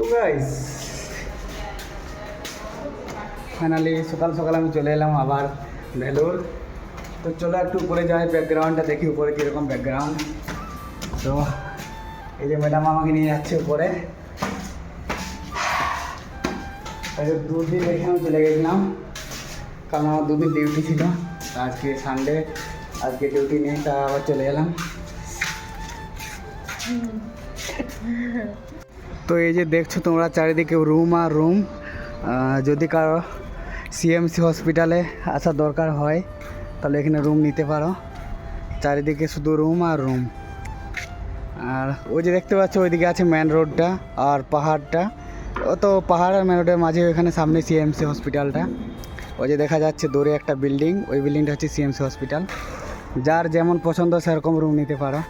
তো guys finally সকাল সকাল আমি চলে এলাম আবার ভেলোর। তো চলো একটু উপরে যাই, ব্যাকগ্রাউন্ডটা দেখি উপরে কীরকম ব্যাকগ্রাউন্ড। তো এই যে ম্যাডাম আমাকে নিয়ে যাচ্ছে উপরে। দুদিন রেখে আমি চলে গেছিলাম, কারণ আমার দুদিন ডিউটি ছিল। আজকে সানডে, আজকে ডিউটি নেই, তা আবার চলে এলাম। তো এই যে দেখছো তোমরা চারিদিকে রুম আর রুম। যদি কারো সিএমসি হসপিটালে আসা দরকার হয় তাহলে এখানে রুম নিতে পারো। চারিদিকে শুধু রুম আর রুম। আর ওই যে দেখতে পাচ্ছ ওইদিকে আছে মেন রোডটা আর পাহাড়টা। ও তো পাহাড় আর মেন রোডের মাঝে ওইখানে সামনে সিএমসি হসপিটালটা। ওই যে দেখা যাচ্ছে দূরে একটা বিল্ডিং, ওই বিল্ডিংটা হচ্ছে সিএমসি হসপিটাল। যার যেমন পছন্দ সেরকম রুম নিতে পারো।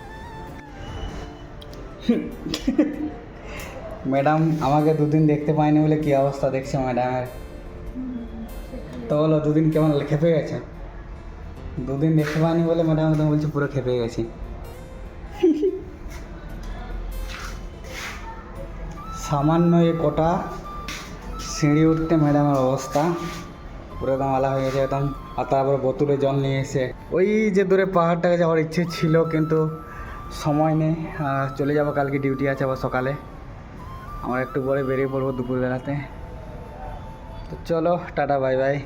ম্যাডাম আমাকে দুদিন দেখতে পাইনি বলে কী অবস্থা দেখছে ম্যাডামের। তো বলো দুদিন কেমন খেপে গেছে? দুদিন দেখতে পাইনি বলে ম্যাডাম একদম বলছে পুরো খেপে গেছি। সামান্য এ কটা সিঁড়ি উঠতে ম্যাডামের অবস্থা পুরো একদম আলা হয়ে গেছে একদম। আর তারপর বোতলে জল নিয়ে এসে ওই যে দূরে পাহাড়টাকে যাওয়ার ইচ্ছে ছিল, কিন্তু সময় নেই। চলে যাবো, কালকে ডিউটি আছে আবার সকালে। আমার একটু পরে বেরিয়ে পড়বো দুপুরবেলাতে। তো চলো টাটা বাই বাই।